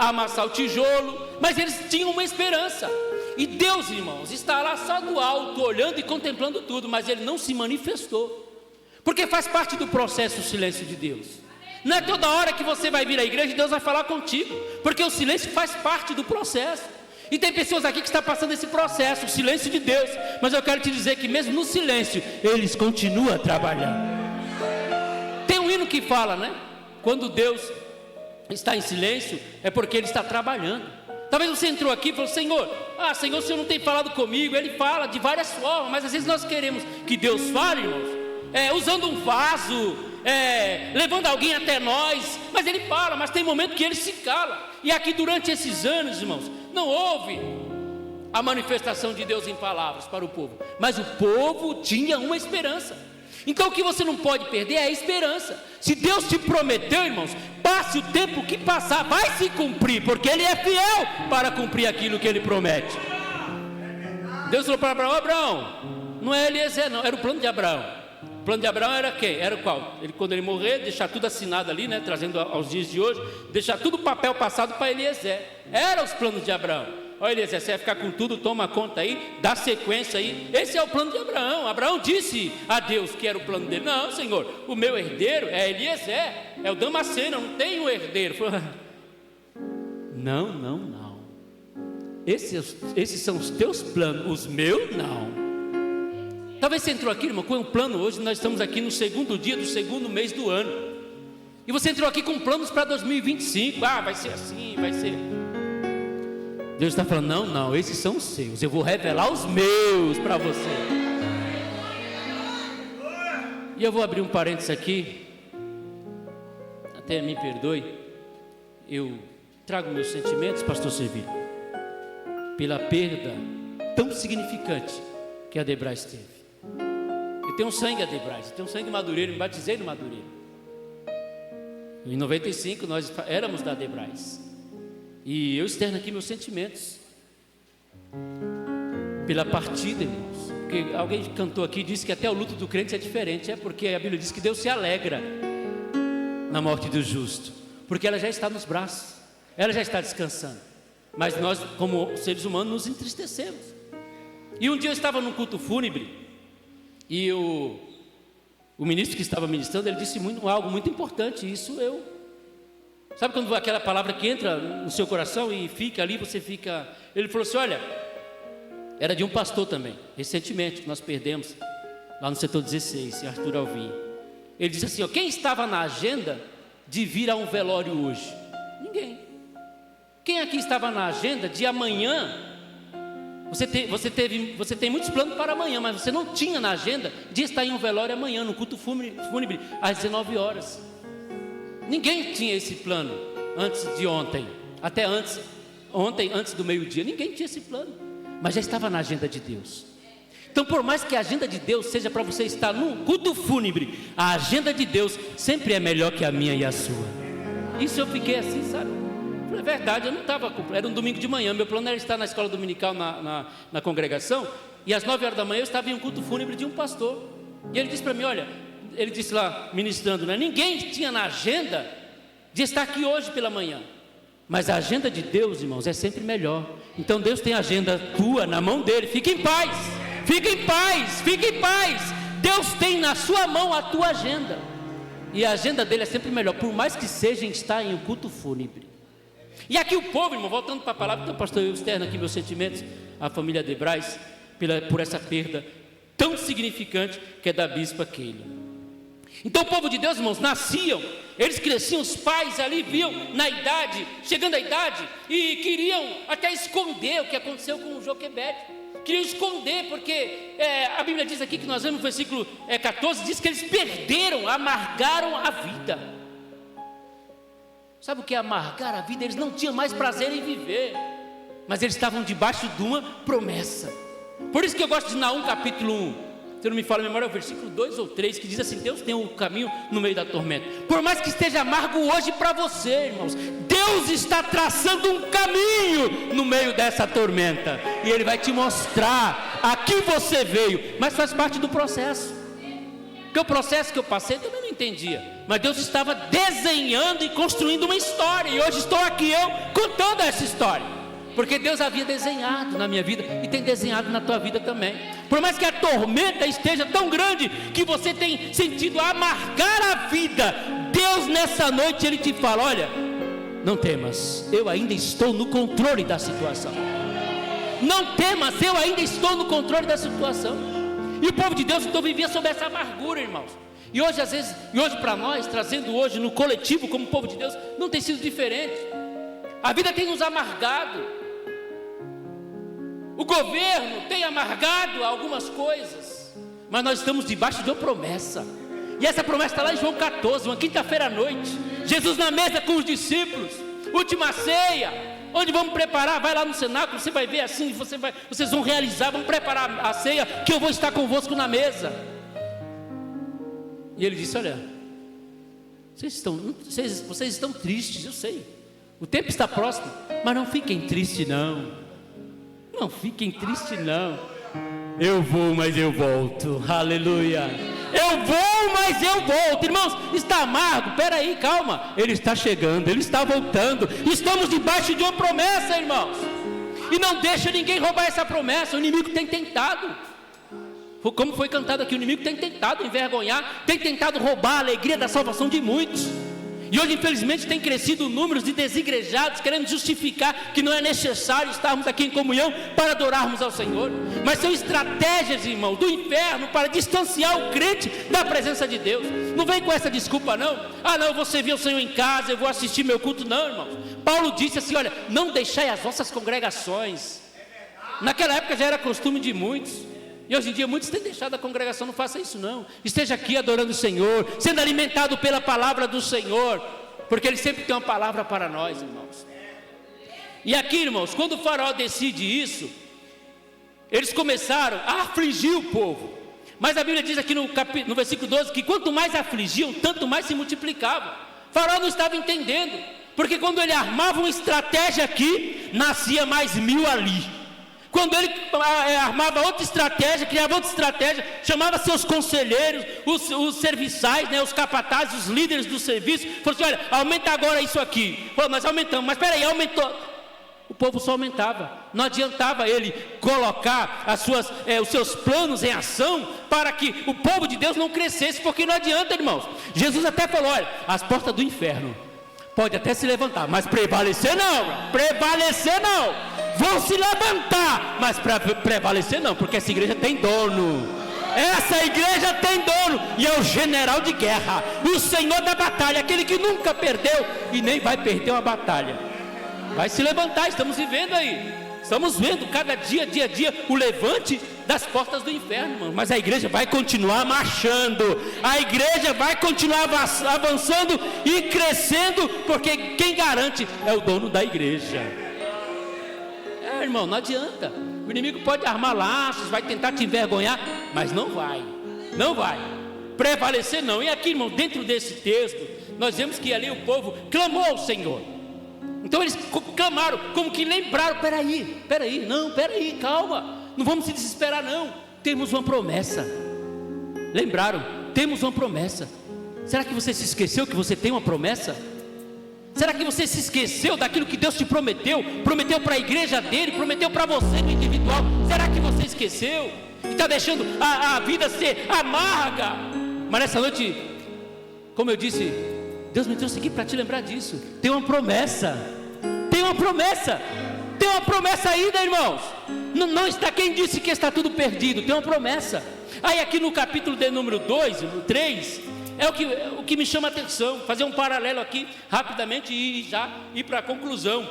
a amassar o tijolo, mas eles tinham uma esperança. E Deus, irmãos, está lá só do alto, olhando e contemplando tudo, mas Ele não se manifestou, porque faz parte do processo o silêncio de Deus. Não é toda hora que você vai vir à igreja e Deus vai falar contigo, porque o silêncio faz parte do processo. E tem pessoas aqui que estão passando esse processo, o silêncio de Deus, mas eu quero te dizer que mesmo no silêncio, eles continuam trabalhando. Tem um hino que fala, né? Quando Deus está em silêncio, é porque Ele está trabalhando. Talvez você entrou aqui e falou: Senhor, Senhor, o Senhor não tem falado comigo. Ele fala de várias formas, mas às vezes nós queremos que Deus fale, irmãos, usando um vaso, levando alguém até nós, mas Ele fala, mas tem momento que Ele se cala. E aqui durante esses anos, irmãos, não houve a manifestação de Deus em palavras para o povo, mas o povo tinha uma esperança. Então o que você não pode perder é a esperança. Se Deus te prometeu, irmãos, passe o tempo que passar, vai se cumprir, porque Ele é fiel para cumprir aquilo que Ele promete. Deus falou para Abraão: Abraão, não é Eliezer não, era o plano de Abraão. O plano de Abraão era quem? Era o qual? Quando ele morrer, deixar tudo assinado ali, né, trazendo aos dias de hoje, deixar tudo o papel passado para Eliezer. Eram os planos de Abraão. Olha, Eliezer, você vai ficar com tudo, toma conta aí, dá sequência aí. Esse é o plano de Abraão. Abraão disse a Deus que era o plano dele: não, Senhor, o meu herdeiro é Eliezer, é o Damasceno, eu não tenho herdeiro. Não. Esses são os teus planos, os meus não. Talvez você entrou aqui, irmão, com um plano. Hoje nós estamos aqui no segundo dia do segundo mês do ano, e você entrou aqui com planos para 2025. Vai ser assim, vai ser. Deus está falando: não, esses são os seus, eu vou revelar os meus para você. E eu vou abrir um parênteses aqui, até me perdoe, eu trago meus sentimentos, pastor Servilho, pela perda tão significante que a Debrais teve. Eu tenho um sangue a Debrais, eu tenho um sangue Madureira, me batizei no Madureira. Em 95 nós éramos da Debrais. E eu externo aqui meus sentimentos pela partida, irmãos. Porque alguém cantou aqui, disse que até o luto do crente é diferente. É porque a Bíblia diz que Deus se alegra na morte do justo, porque ela já está nos braços, ela já está descansando. Mas nós, como seres humanos, nos entristecemos. E um dia eu estava num culto fúnebre, e o ministro que estava ministrando, ele disse algo muito importante. Isso sabe quando aquela palavra que entra no seu coração e fica ali, você fica... Ele falou assim: olha, era de um pastor também, recentemente, que nós perdemos, lá no setor 16, em Arthur Alvim. Ele disse assim: quem estava na agenda de vir a um velório hoje? Ninguém. Quem aqui estava na agenda de amanhã? Você tem muitos planos para amanhã, mas você não tinha na agenda de estar em um velório amanhã, no culto fúnebre, às 19 horas. Ninguém tinha esse plano antes de ontem, até ontem, antes do meio-dia. Ninguém tinha esse plano, mas já estava na agenda de Deus. Então, por mais que a agenda de Deus seja para você estar num culto fúnebre, a agenda de Deus sempre é melhor que a minha e a sua. Isso eu fiquei assim, sabe? É verdade, eu não estava, era um domingo de manhã, meu plano era estar na escola dominical na congregação, e às 9 horas da manhã eu estava em um culto fúnebre de um pastor. E ele disse para mim: olha, ele disse lá, ministrando, né? Ninguém tinha na agenda de estar aqui hoje pela manhã, mas a agenda de Deus, irmãos, é sempre melhor. Então Deus tem a agenda tua na mão dele. Fique em paz, fique em paz, fique em paz. Deus tem na sua mão a tua agenda, e a agenda dele é sempre melhor, por mais que seja estar em um culto fúnebre. E aqui o povo, irmão, voltando para a palavra, então, pastor, eu externo aqui meus sentimentos à família Debrais por essa perda tão significante que é da bispa Keila. Então o povo de Deus, irmãos, nasciam, eles cresciam, os pais ali viam chegando à idade, e queriam até esconder o que aconteceu com o Joquebede. Queriam esconder, porque a Bíblia diz aqui, que nós vemos no versículo 14, diz que eles amargaram a vida. Sabe o que é amargar a vida? Eles não tinham mais prazer em viver, mas eles estavam debaixo de uma promessa. Por isso que eu gosto de Naum capítulo 1, se eu não me falo a memória, é o versículo 2 ou 3, que diz assim: Deus tem um caminho no meio da tormenta. Por mais que esteja amargo hoje para você, irmãos, Deus está traçando um caminho no meio dessa tormenta, e Ele vai te mostrar a que você veio, mas faz parte do processo. Porque o processo que eu passei eu também não entendia, mas Deus estava desenhando e construindo uma história, e hoje estou aqui eu contando essa história, porque Deus havia desenhado na minha vida, e tem desenhado na tua vida também. Por mais que a tormenta esteja tão grande, que você tem sentido amargar a vida, Deus nessa noite, Ele te fala: olha, não temas, eu ainda estou no controle da situação. Não temas, eu ainda estou no controle da situação. E o povo de Deus então vivia sob essa amargura, irmãos. E hoje às vezes, e hoje para nós, trazendo hoje no coletivo como povo de Deus, não tem sido diferente. A vida tem nos amargado, o governo tem amargado algumas coisas, mas nós estamos debaixo de uma promessa, e essa promessa está lá em João 14, uma quinta-feira à noite, Jesus na mesa com os discípulos, última ceia, onde vamos preparar, vai lá no cenáculo, você vai ver assim, vocês vão realizar, vamos preparar a ceia, que eu vou estar convosco na mesa. E ele disse: olha, vocês estão tristes, eu sei, o tempo está próximo, mas não fiquem tristes não, não fiquem tristes não, eu vou, mas eu volto, aleluia, eu vou, mas eu volto. Irmãos, está amargo, peraí, calma, Ele está chegando, Ele está voltando, estamos debaixo de uma promessa, irmãos, e não deixa ninguém roubar essa promessa. O inimigo tem tentado, como foi cantado aqui, o inimigo tem tentado envergonhar, tem tentado roubar a alegria da salvação de muitos. E hoje infelizmente tem crescido números de desigrejados querendo justificar que não é necessário estarmos aqui em comunhão para adorarmos ao Senhor. Mas são estratégias, irmão, do inferno para distanciar o crente da presença de Deus. Não vem com essa desculpa não: ah não, eu vou servir o Senhor em casa, eu vou assistir meu culto. Não, irmão, Paulo disse assim: olha, não deixai as vossas congregações. Naquela época já era costume de muitos, e hoje em dia muitos têm deixado a congregação. Não faça isso não, esteja aqui adorando o Senhor, sendo alimentado pela palavra do Senhor, porque Ele sempre tem uma palavra para nós, irmãos. E aqui, irmãos, quando o faraó decide isso, eles começaram a afligir o povo, mas a Bíblia diz aqui no versículo 12, que quanto mais afligiam, tanto mais se multiplicavam. O faraó não estava entendendo, porque quando ele armava uma estratégia aqui, nascia mais 1000 ali. Quando ele armava outra estratégia, criava outra estratégia, chamava seus conselheiros, os serviçais, né, os capatazes, os líderes do serviço, falou assim: olha, aumenta agora isso aqui. Falou: nós aumentamos, mas espera aí, aumentou. O povo só aumentava, não adiantava ele colocar os seus planos em ação para que o povo de Deus não crescesse, porque não adianta, irmãos. Jesus até falou: olha, as portas do inferno pode até se levantar, mas prevalecer não, vão se levantar, mas para prevalecer não, porque essa igreja tem dono, essa igreja tem dono, e é o general de guerra, o Senhor da batalha, aquele que nunca perdeu e nem vai perder uma batalha, vai se levantar. Estamos vivendo aí, estamos vendo cada dia, o levante das portas do inferno, irmão. Mas a igreja vai continuar marchando, a igreja vai continuar avançando e crescendo, porque quem garante é o dono da igreja. Irmão, não adianta, o inimigo pode armar laços, vai tentar te envergonhar, mas não vai prevalecer não. E aqui, irmão, dentro desse texto, nós vemos que ali o povo clamou ao Senhor. Então eles clamaram, como que lembraram: peraí, calma, não vamos se desesperar não, temos uma promessa. Lembraram, temos uma promessa. Será que você se esqueceu que você tem uma promessa? Será que você se esqueceu daquilo que Deus te prometeu? Prometeu para a igreja dele, prometeu para você no individual. Será que você esqueceu? E está deixando a vida ser amarga? Mas nessa noite, como eu disse, Deus me trouxe aqui para te lembrar disso. Tem uma promessa, tem uma promessa, tem uma promessa ainda, irmãos. Não está quem disse que está tudo perdido, tem uma promessa. Aí aqui no capítulo de número 2, no 3, é o que me chama a atenção, fazer um paralelo aqui rapidamente e já ir para a conclusão.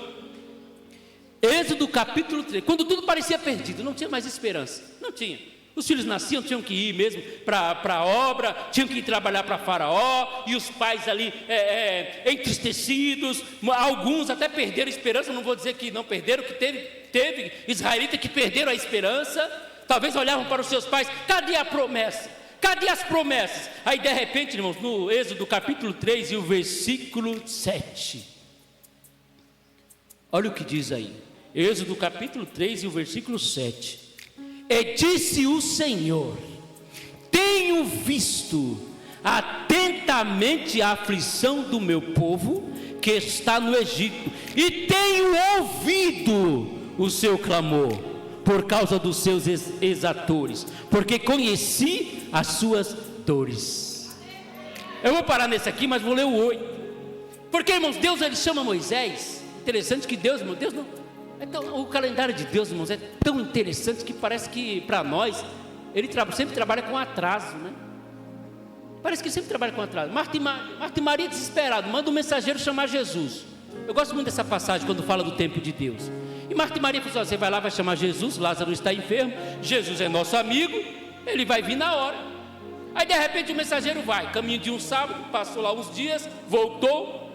Êxodo capítulo 3, quando tudo parecia perdido, não tinha mais esperança, não tinha. Os filhos nasciam, tinham que ir mesmo para a obra, tinham que ir trabalhar para Faraó, e os pais ali entristecidos, alguns até perderam a esperança. Não vou dizer que não perderam, que teve israelitas que perderam a esperança, talvez olhavam para os seus pais: cadê a promessa? Cadê as promessas? Aí de repente, irmãos, no Êxodo capítulo 3 e o versículo 7, olha o que diz aí, Êxodo capítulo 3 e o versículo 7: e disse o Senhor: tenho visto a tentação atentamente a aflição do meu povo que está no Egito, e tenho ouvido o seu clamor por causa dos seus exatores, porque conheci as suas dores. Eu vou parar nesse aqui, mas vou ler o 8. Porque, irmãos, Deus ele chama Moisés. Interessante que Deus, irmão, Deus não, o calendário de Deus, irmãos, é tão interessante que parece que para nós ele sempre trabalha com atraso, né? Parece que sempre trabalha com atraso. Marta e Maria desesperado, manda um mensageiro chamar Jesus. Eu gosto muito dessa passagem quando fala do tempo de Deus. E Marta e Maria falaram: você vai lá, vai chamar Jesus, Lázaro está enfermo, Jesus é nosso amigo, ele vai vir na hora. Aí de repente o mensageiro vai, caminho de um sábado, passou lá uns dias, voltou.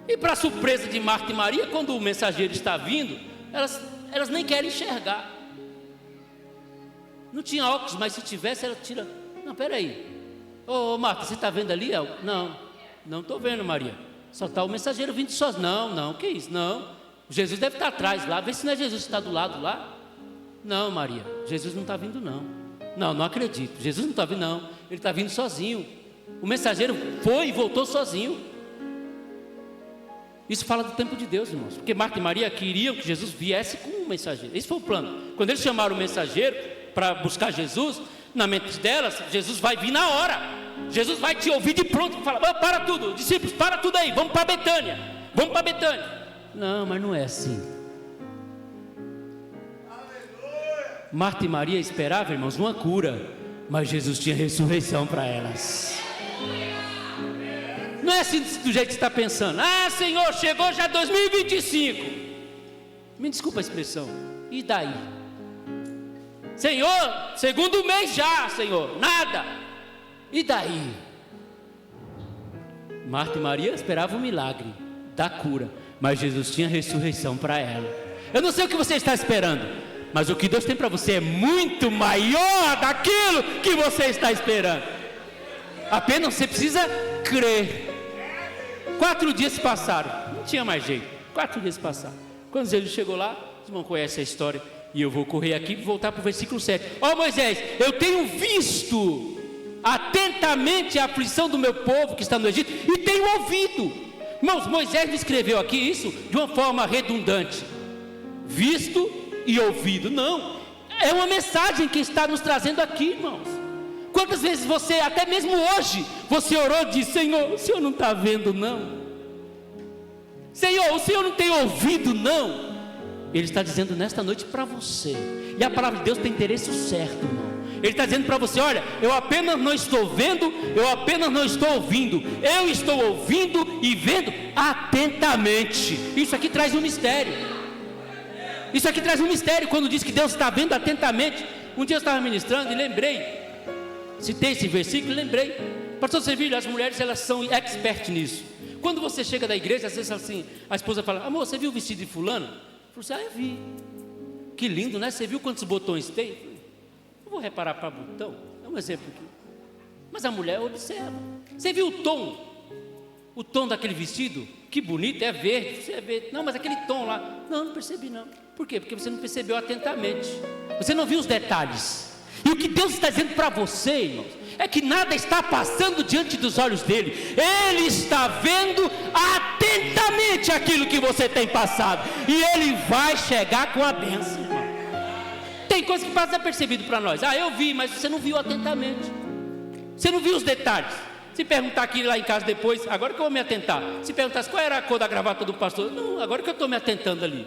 E para surpresa de Marta e Maria, quando o mensageiro está vindo, elas nem querem enxergar. Não tinha óculos, mas se tivesse, ela tira. Não, peraí. Ô Marta, você está vendo ali? Não estou vendo, Maria. Só está o mensageiro vindo sozinho. Não, que isso? Não. Jesus deve estar atrás lá. Vê se não é Jesus que está do lado lá. Não, Maria, Jesus não está vindo não. Não acredito. Jesus não está vindo não. Ele está vindo sozinho. O mensageiro foi e voltou sozinho. Isso fala do tempo de Deus, irmãos. Porque Marta e Maria queriam que Jesus viesse com um mensageiro. Esse foi o plano. Quando eles chamaram o mensageiro para buscar Jesus, na mente delas, Jesus vai vir na hora. Jesus vai te ouvir de pronto e falar: para tudo, discípulos, para tudo aí, vamos para Betânia. Não, mas não é assim. Marta e Maria esperavam, irmãos, uma cura, mas Jesus tinha ressurreição para elas. Não é assim do jeito que você está pensando: Senhor, chegou já 2025. Me desculpa a expressão. E daí? Senhor, segundo mês já, Senhor, nada. E daí? Marta e Maria esperavam o milagre da cura, mas Jesus tinha ressurreição para ela. Eu não sei o que você está esperando, mas o que Deus tem para você é muito maior daquilo que você está esperando. Apenas você precisa crer. 4 dias se passaram, não tinha mais jeito. 4 dias se passaram. Quando Jesus chegou lá, os irmãos conhecem a história, e eu vou correr aqui e voltar para o versículo 7. Moisés, eu tenho visto atentamente a aflição do meu povo que está no Egito, e tenho ouvido. Irmãos, Moisés me escreveu aqui isso de uma forma redundante: visto e ouvido. Não, é uma mensagem que está nos trazendo aqui, irmãos. Quantas vezes você, até mesmo hoje, você orou e disse: Senhor, o Senhor não está vendo não? Senhor, o Senhor não tem ouvido não? Ele está dizendo nesta noite para você, e a palavra de Deus tem endereço certo, irmão. Ele está dizendo para você: olha, eu apenas não estou vendo, eu apenas não estou ouvindo, eu estou ouvindo e vendo atentamente. Isso aqui traz um mistério. Isso aqui traz um mistério quando diz que Deus está vendo atentamente. Um dia eu estava ministrando e lembrei, citei esse versículo e lembrei: pastor Servilho, as mulheres elas são expert nisso. Quando você chega da igreja, às vezes assim, a esposa fala: amor, você viu o vestido de fulano? Eu falei: eu vi. Que lindo, né? Você viu quantos botões tem? Eu falei: não vou reparar para botão. É um exemplo aqui. Mas a mulher observa. Você viu o tom? O tom daquele vestido? Que bonito, é verde. Você vê. Não, mas aquele tom lá. Não percebi não. Por quê? Porque você não percebeu atentamente. Você não viu os detalhes. E o que Deus está dizendo para você, irmãos, é que nada está passando diante dos olhos dele. Ele está vendo atentamente aquilo que você tem passado, e ele vai chegar com a bênção, irmão. Tem coisa que passa desapercebido para nós. Eu vi, mas você não viu atentamente. Você não viu os detalhes. Se perguntar aqui lá em casa depois, agora que eu vou me atentar. Se perguntasse qual era a cor da gravata do pastor, não, agora que eu estou me atentando ali.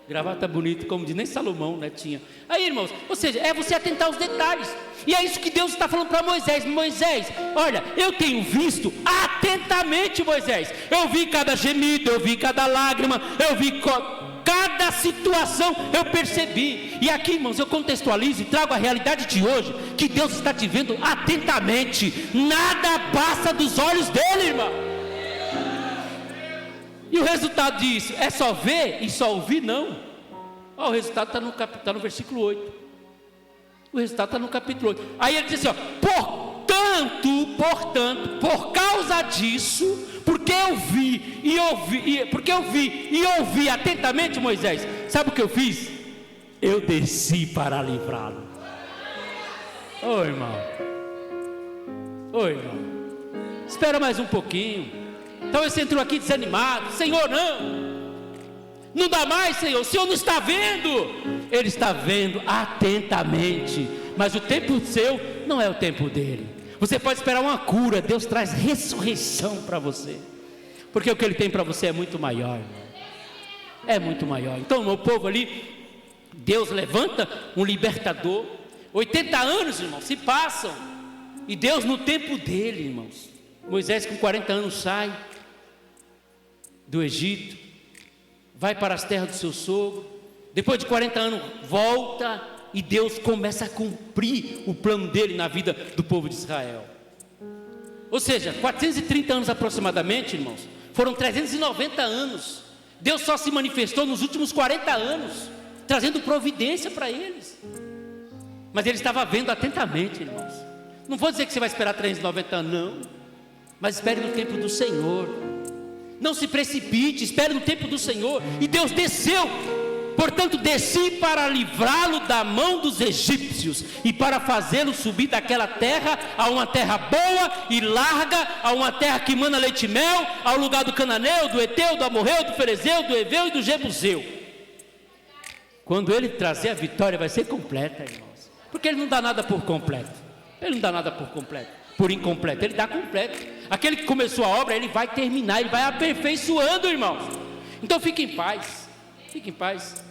Gravata bonita, como diz, nem Salomão, né, tinha. Aí, irmãos, ou seja, é você atentar aos detalhes. E é isso que Deus está falando para Moisés. Moisés, olha, eu tenho visto atentamente, Moisés. Eu vi cada gemido, eu vi cada lágrima, eu vi cada situação, eu percebi. E aqui, irmãos, eu contextualizo e trago a realidade de hoje, que Deus está te vendo atentamente. Nada passa dos olhos dele, irmão. E o resultado disso é só ver e só ouvir? Não. O resultado está no versículo 8. O resultado está no capítulo 8. Aí ele diz assim: portanto, por causa disso, porque eu vi e ouvi atentamente, Moisés, sabe o que eu fiz? Eu desci para livrá-lo. Irmão. Espera mais um pouquinho. Talvez você entrou aqui desanimado. Senhor, não dá mais, Senhor. O Senhor não está vendo. Ele está vendo atentamente, mas o tempo seu não é o tempo dele. Você pode esperar uma cura. Deus traz ressurreição para você, porque o que Ele tem para você é muito maior, é muito maior. Então, meu povo ali, Deus levanta um libertador. 80 anos, irmãos, se passam, e Deus no tempo dele, irmãos. Moisés com 40 anos sai do Egito, vai para as terras do seu sogro. Depois de 40 anos volta, e Deus começa a cumprir o plano dele na vida do povo de Israel. Ou seja, 430 anos aproximadamente, irmãos, foram 390 anos. Deus só se manifestou nos últimos 40 anos, trazendo providência para eles. Mas ele estava vendo atentamente, irmãos. Não vou dizer que você vai esperar 390 anos, não, mas espere no tempo do Senhor. Não se precipite, espere no tempo do Senhor. E Deus desceu. Portanto, desci para livrá-lo da mão dos egípcios, e para fazê-lo subir daquela terra a uma terra boa e larga, a uma terra que mana leite e mel, ao lugar do cananeu, do eteu, do amorreu, do ferezeu, do heveu e do jebuseu. Quando ele trazer a vitória, vai ser completa, irmãos, porque ele não dá nada por completo. Ele não dá nada por completo, por incompleto, ele dá completo. Aquele que começou a obra, ele vai terminar, ele vai aperfeiçoando, irmãos. Então fique em paz, fique em paz.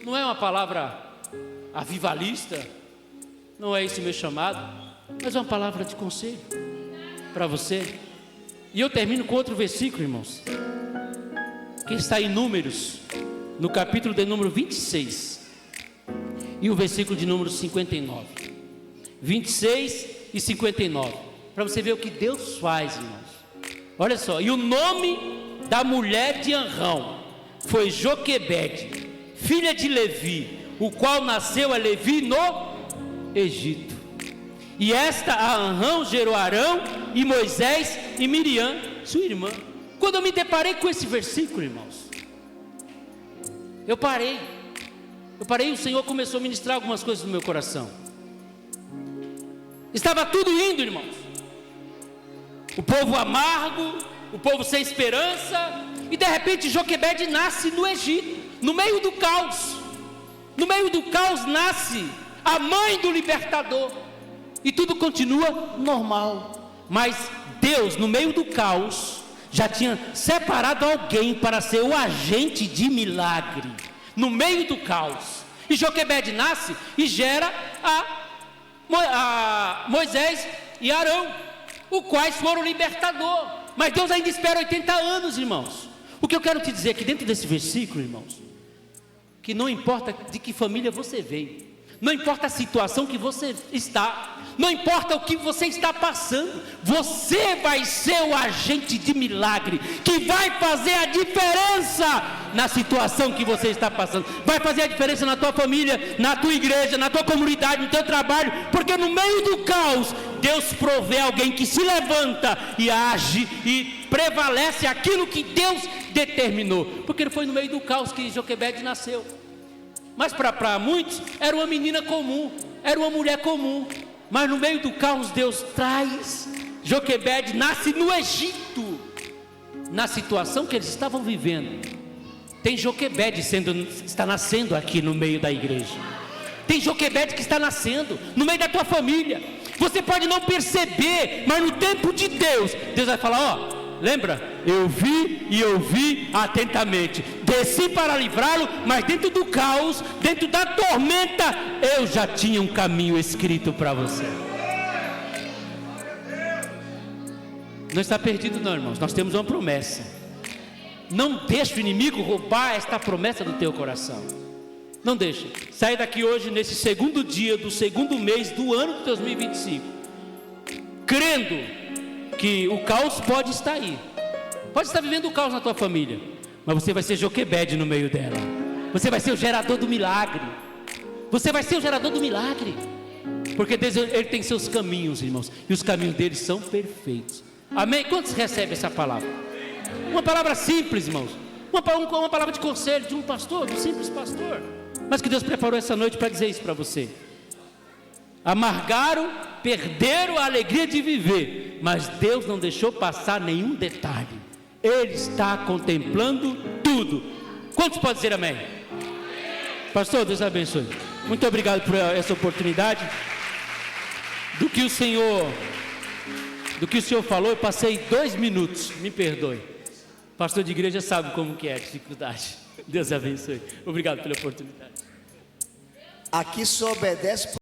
Não é uma palavra avivalista, não é esse o meu chamado, mas é uma palavra de conselho para você. E eu termino com outro versículo, irmãos, que está em Números, no capítulo de número 26, e o versículo de número 59. 26 e 59, para você ver o que Deus faz, irmãos. Olha só, e o nome da mulher de Anrão foi Joquebede, filha de Levi, o qual nasceu a Levi no Egito. E esta a Anrão gerou Arão e Moisés e Miriam, sua irmã. Quando eu me deparei com esse versículo, irmãos, eu parei, o Senhor começou a ministrar algumas coisas no meu coração. Estava tudo indo, irmãos, o povo amargo, o povo sem esperança, e de repente Joquebede nasce no Egito, no meio do caos. No meio do caos nasce a mãe do libertador, e tudo continua normal. Mas Deus, no meio do caos, já tinha separado alguém para ser o agente de milagre, no meio do caos. E Joquebede nasce e gera a Moisés e Arão, os quais foram o libertador. Mas Deus ainda espera 80 anos, irmãos. O que eu quero te dizer aqui dentro desse versículo, irmãos, que não importa de que família você veio, não importa a situação que você está, não importa o que você está passando, você vai ser o agente de milagre, que vai fazer a diferença na situação que você está passando, vai fazer a diferença na tua família, na tua igreja, na tua comunidade, no teu trabalho, porque no meio do caos, Deus provê alguém que se levanta e age e prevalece aquilo que Deus determinou, porque foi no meio do caos que Joquebede nasceu. Mas para muitos era uma menina comum, era uma mulher comum, mas no meio do caos Deus traz Joquebede, nasce no Egito. Na situação que eles estavam vivendo, tem Joquebede está nascendo aqui no meio da igreja. Tem Joquebede que está nascendo no meio da tua família. Você pode não perceber, mas no tempo de Deus, Deus vai falar: ó, lembra? Eu vi e ouvi atentamente, desci para livrá-lo, mas dentro do caos, dentro da tormenta, eu já tinha um caminho escrito para você. Não está perdido não, irmãos, nós temos uma promessa. Não deixe o inimigo roubar esta promessa do teu coração. Não deixe. Sai daqui hoje, nesse segundo dia do segundo mês do ano de 2025, crendo que o caos pode estar aí. Pode estar vivendo o caos na tua família, mas você vai ser Joquebede no meio dela. Você vai ser o gerador do milagre. Você vai ser o gerador do milagre, porque Deus, Ele tem seus caminhos, irmãos, e os caminhos dele são perfeitos. Amém? Quantos recebem essa palavra? Uma palavra simples, irmãos, uma palavra de conselho de um pastor, de um simples pastor, mas que Deus preparou essa noite para dizer isso para você. Amargaram perderam a alegria de viver, mas Deus não deixou passar nenhum detalhe. Ele está contemplando tudo. Quantos podem dizer amém? Pastor, Deus abençoe. Muito obrigado por essa oportunidade. Do que o Senhor falou, eu passei 2 minutos, me perdoe. Pastor de igreja sabe como que é a dificuldade. Deus abençoe. Obrigado pela oportunidade. Aqui só obedece